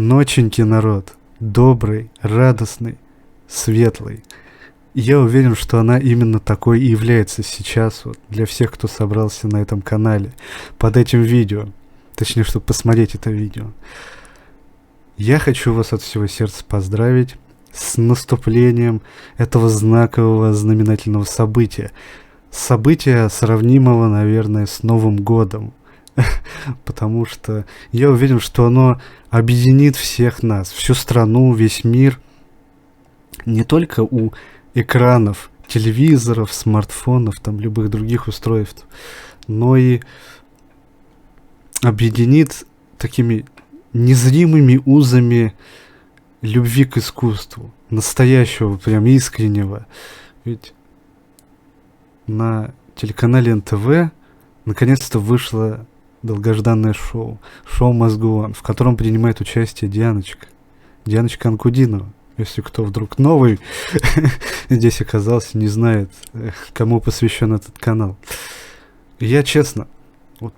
Ноченький народ, добрый, радостный, светлый. И я уверен, что она именно такой и является сейчас вот, для всех, кто собрался на этом канале, под этим видео. Точнее, чтобы посмотреть это видео. Я хочу вас от всего сердца поздравить с наступлением этого знакового, знаменательного события. События, сравнимого, наверное, с Новым годом. Потому что я уверен, что оно объединит всех нас, всю страну, весь мир. Не только у экранов, телевизоров, смартфонов, там, любых других устройств, но и объединит такими незримыми узами любви к искусству, настоящего, прям искреннего. Ведь на телеканале НТВ наконец-то вышло долгожданное шоу Must Go On, в котором принимает участие Дианочка Анкудинова. Если кто вдруг новый здесь оказался, не знает, кому посвящен этот канал. Я честно, вот,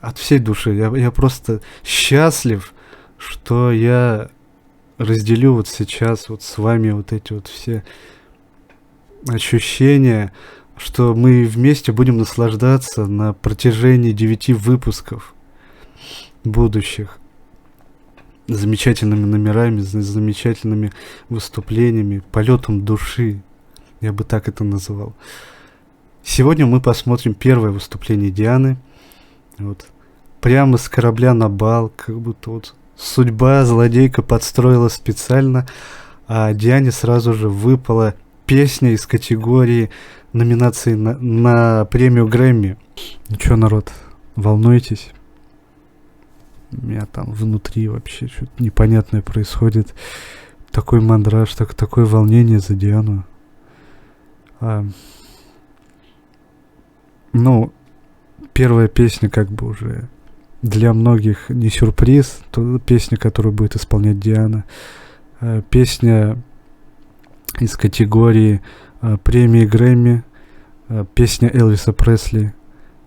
от всей души, я просто счастлив, что я разделю вот сейчас вот с вами вот эти вот все ощущения, что мы вместе будем наслаждаться на протяжении 9 выпусков будущих замечательными номерами, замечательными выступлениями, полетом души, я бы так это называл. Сегодня мы посмотрим первое выступление Дианы. Вот. Прямо с корабля на бал, как будто вот судьба злодейка подстроила специально, а Диане сразу же выпала песня из категории номинации на премию Грэмми. Ну чё, народ, волнуетесь? У меня там внутри вообще что-то непонятное происходит. Такой мандраж, такое волнение за Диану. Ну, первая песня как бы уже для многих не сюрприз. То песня, которую будет исполнять Диана. Песня из категории премии Грэмми. Песня Элвиса Пресли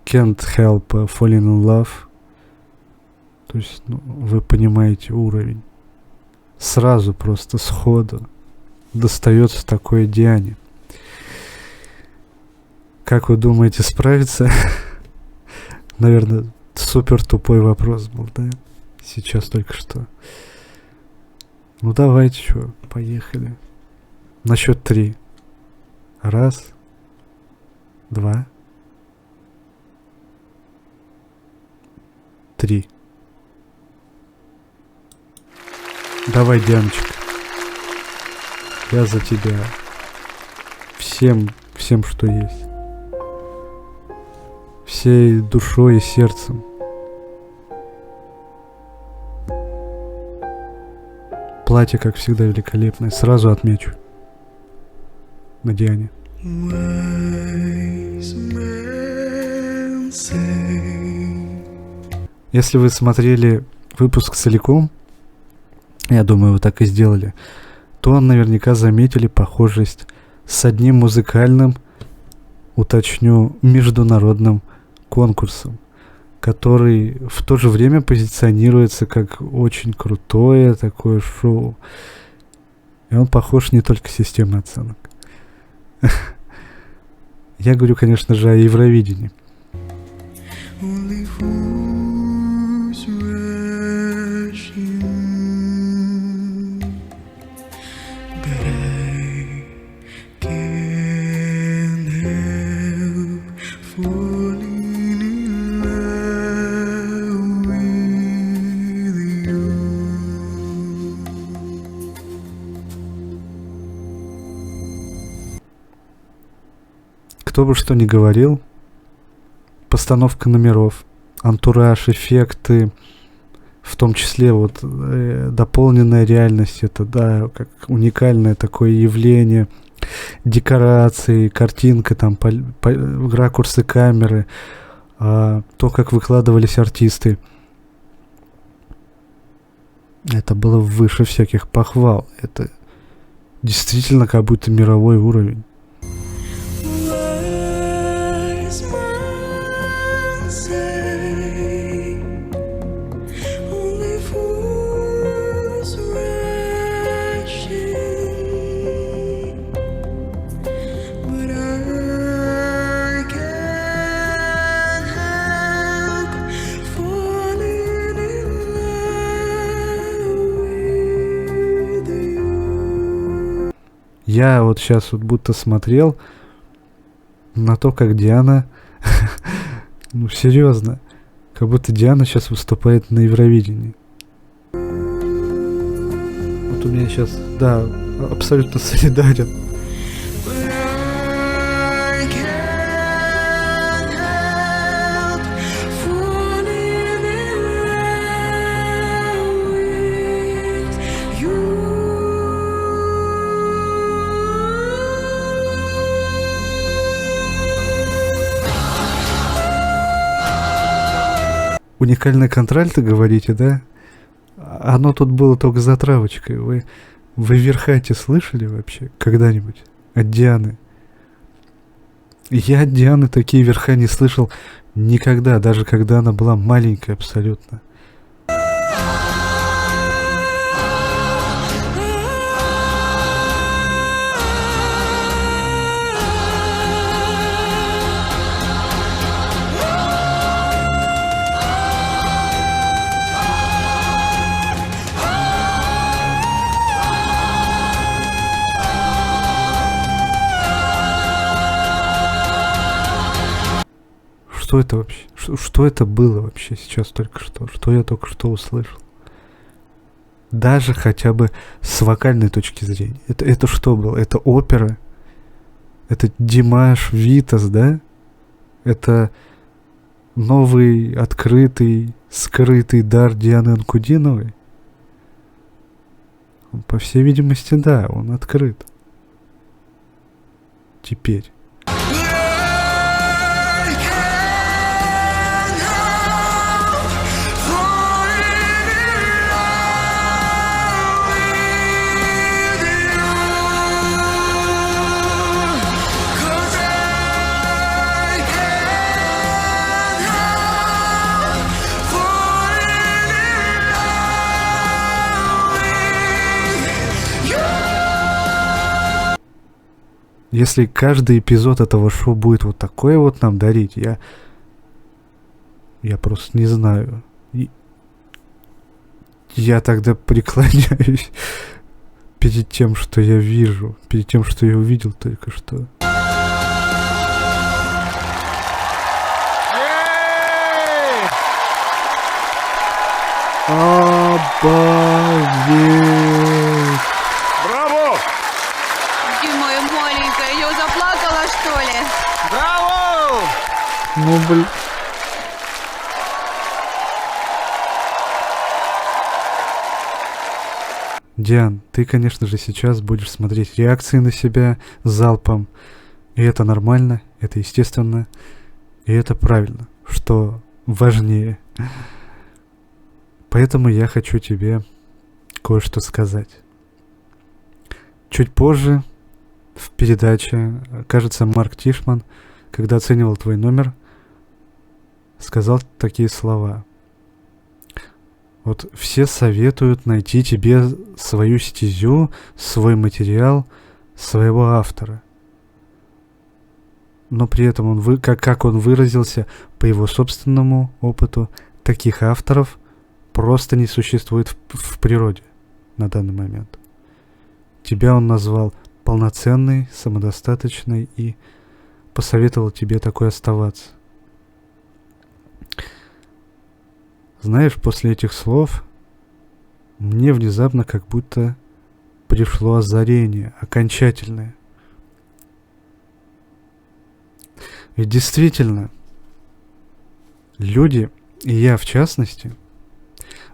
Can't Help Falling in Love. То есть, ну, вы понимаете уровень. Сразу просто сходу достается такое Диане. Как вы думаете, справиться? Наверное, супер тупой вопрос был, да? Сейчас только что. Ну давайте, что, поехали. На счет 3. 1, 2, 3. Давай, Дианочка. Я за тебя. Всем, что есть. Всей душой и сердцем. Платье, как всегда, великолепное. Сразу отмечу. На Диане. Если вы смотрели выпуск целиком, я думаю, вы так и сделали, то наверняка заметили похожесть с одним музыкальным, уточню, международным конкурсом, который в то же время позиционируется как очень крутое такое шоу. И он похож не только системой оценок. Я говорю, конечно же, о Евровидении. Кто бы что ни говорил, постановка номеров, антураж, эффекты, в том числе вот дополненная реальность, это, да, как уникальное такое явление, декорации, картинка, там, ракурсы камеры, то, как выкладывались артисты, это было выше всяких похвал. Это действительно как будто мировой уровень. Я вот сейчас вот будто смотрел на то, как Диана... Ну, серьезно. Как будто Диана сейчас выступает на Евровидении. Вот у меня сейчас, да, абсолютно солидарен. Уникальный контральто, говорите, да? Оно тут было только затравочкой. Вы верха эти слышали вообще когда-нибудь от Дианы? Я от Дианы такие верха не слышал никогда, даже когда она была маленькая абсолютно. Что это вообще? Что это было вообще сейчас только что? Что я только что услышал? Даже хотя бы с вокальной точки зрения. Это что было? Это опера? Это Димаш Витас, да? Это новый, открытый, скрытый дар Дианы Анкудиновой? По всей видимости, да, он открыт. Теперь. Если каждый эпизод этого шоу будет вот такое вот нам дарить, я просто не знаю. Я тогда преклоняюсь перед тем, что я вижу, перед тем, что я увидел только что. Обалдеть! Браво! Ты моя маленькая, я заплакала, что ли? Браво! Ну, блин. Диан, ты, конечно же, сейчас будешь смотреть реакции на себя залпом. И это нормально, это естественно, и это правильно, что важнее. Поэтому я хочу тебе кое-что сказать. Чуть позже в передаче, кажется, Марк Тишман, когда оценивал твой номер, сказал такие слова. Вот все советуют найти тебе свою стезю, свой материал, своего автора. Но при этом он, как он выразился, по его собственному опыту, таких авторов просто не существует в природе на данный момент. Тебя он назвал полноценной, самодостаточной и посоветовал тебе такой оставаться. Знаешь, после этих слов мне внезапно как будто пришло озарение, окончательное. Ведь действительно, люди, и я в частности,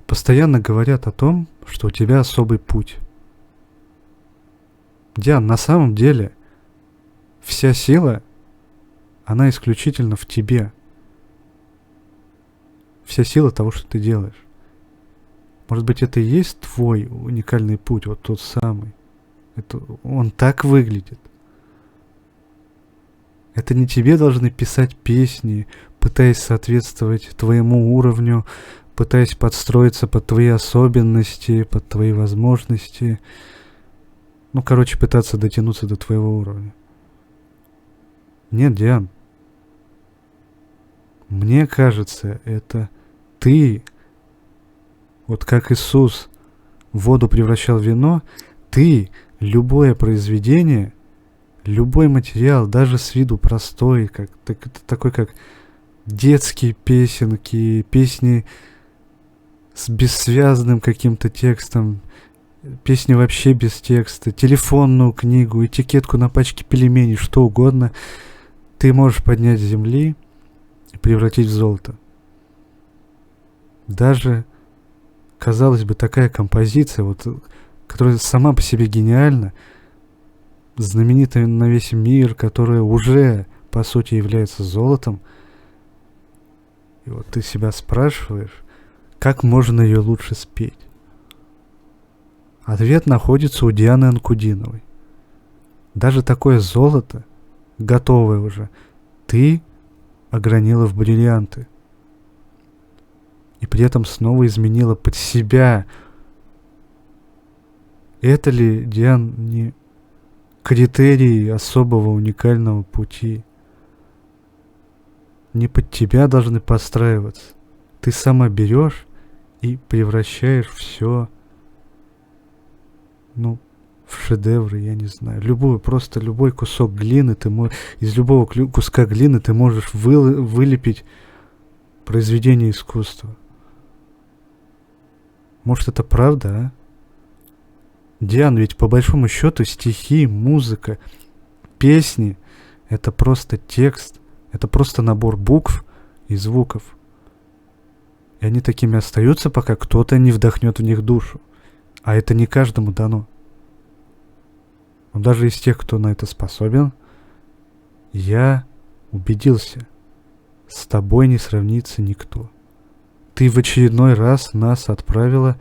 постоянно говорят о том, что у тебя особый путь. Диан, на самом деле, вся сила, она исключительно в тебе. Вся сила того, что ты делаешь. Может быть, это и есть твой уникальный путь, вот тот самый. Он так выглядит. Это не тебе должны писать песни, пытаясь соответствовать твоему уровню, пытаясь подстроиться под твои особенности, под твои возможности. Ну, короче, пытаться дотянуться до твоего уровня. Нет, Диан. Мне кажется, это ты, вот как Иисус воду превращал в вино, ты любое произведение, любой материал, даже с виду простой, такой как детские песенки, песни с бессвязным каким-то текстом, песни вообще без текста, телефонную книгу, этикетку на пачке пельменей, что угодно, ты можешь поднять с земли и превратить в золото. Даже, казалось бы, такая композиция, вот, которая сама по себе гениальна, знаменитая на весь мир, которая уже, по сути, является золотом, и вот ты себя спрашиваешь, как можно ее лучше спеть? Ответ находится у Дианы Анкудиновой. Даже такое золото, готовое уже, ты огранила в бриллианты. И при этом снова изменила под себя. Это ли, Диан, не критерий особого уникального пути? Не под тебя должны подстраиваться. Ты сама берешь и превращаешь все, в шедевры, я не знаю. Просто любой кусок глины из любого куска глины ты можешь вылепить произведение искусства. Может, это правда, а? Диан, ведь по большому счету стихи, музыка, песни — это просто текст, это просто набор букв и звуков. И они такими остаются, пока кто-то не вдохнет в них душу. А это не каждому дано. Но даже из тех, кто на это способен, я убедился, с тобой не сравнится никто. Ты в очередной раз нас отправила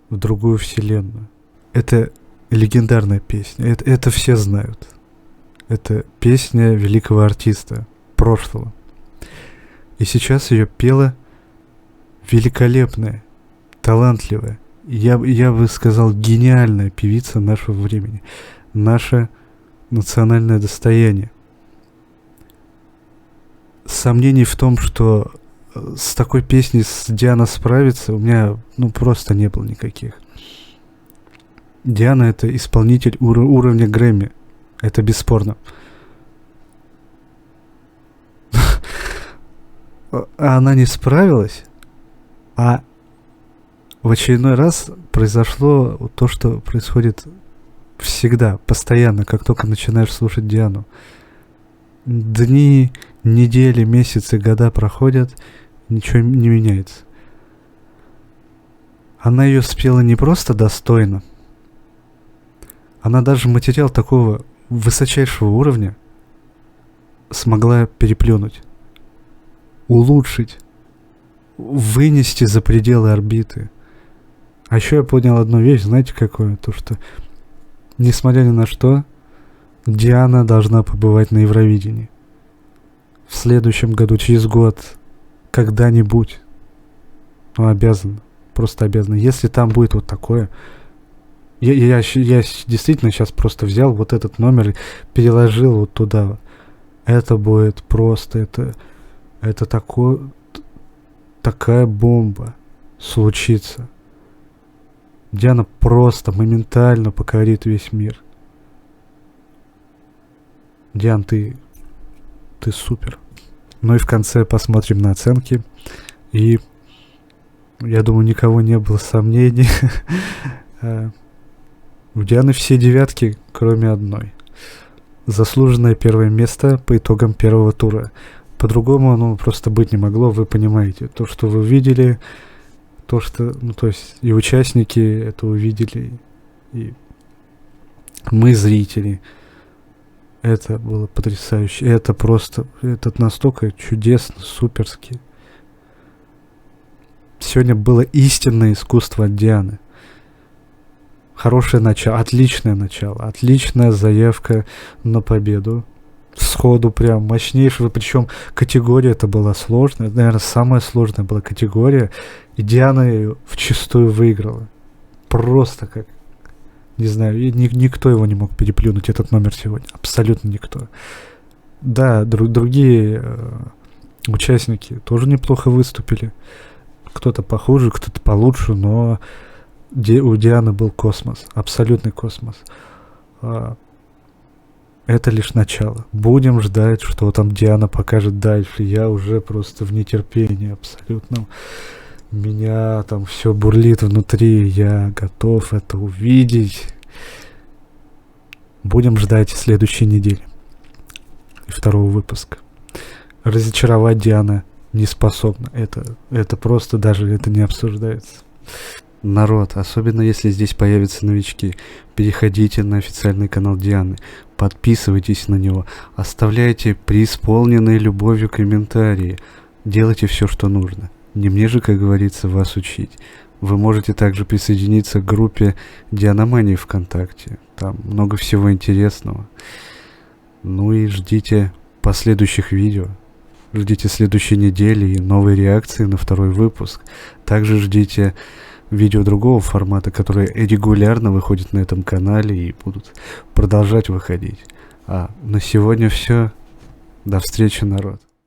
в другую вселенную. Это легендарная песня. Это все знают. Это песня великого артиста прошлого. И сейчас ее пела великолепная, талантливая, я бы сказал, гениальная певица нашего времени. Наше национальное достояние. Сомнений в том, что с такой песней Диана справится, у меня просто не было никаких. Диана — это исполнитель уровня Грэмми. Это бесспорно. А она не справилась, а в очередной раз произошло то, что происходит всегда, постоянно, как только начинаешь слушать Диану. Дни, недели, месяцы, года проходят, ничего не меняется. Она ее спела не просто достойно, она даже материал такого высочайшего уровня смогла переплюнуть, улучшить, вынести за пределы орбиты. А еще я понял одну вещь, знаете какую? То, что несмотря ни на что, Диана должна побывать на Евровидении. В следующем году, через год, когда-нибудь. Обязана. Просто обязана. Если там будет вот такое... Я действительно сейчас просто взял вот этот номер и переложил вот туда. Это будет просто... Это такая бомба случится. Диана просто моментально покорит весь мир. Диан, ты супер. Ну и в конце посмотрим на оценки. И я думаю, никого не было сомнений. У Дианы все девятки, кроме одной. Заслуженное первое место по итогам первого тура. По-другому оно просто быть не могло, вы понимаете. То, что вы увидели, то, что, то есть и участники это увидели, и мы, зрители. Это было потрясающе. Это настолько чудесно, суперски. Сегодня было истинное искусство от Дианы. Хорошее начало, отличная заявка на победу. Сходу прям мощнейшего, причем категория это была сложная, наверное, самая сложная была категория, и Диана ее вчистую выиграла. Просто как, не знаю, никто его не мог переплюнуть, этот номер сегодня, абсолютно никто. Да, другие участники тоже неплохо выступили, кто-то похуже, кто-то получше, но у Дианы был космос, абсолютный космос. Это лишь начало. Будем ждать, что там Диана покажет дальше. Я уже просто в нетерпении абсолютно. Меня там все бурлит внутри. Я готов это увидеть. Будем ждать следующей недели. И второго выпуска. Разочаровать Диана не способна. Это просто даже это не обсуждается. Народ, особенно если здесь появятся новички, переходите на официальный канал Дианы, подписывайтесь на него, оставляйте преисполненные любовью комментарии, делайте все, что нужно. Не мне же, как говорится, вас учить. Вы можете также присоединиться к группе Дианомании ВКонтакте, там много всего интересного. Ну и ждите последующих видео. Ждите следующей недели и новые реакции на второй выпуск. Также ждите видео другого формата, которые регулярно выходят на этом канале и будут продолжать выходить. А на сегодня все. До встречи, народ.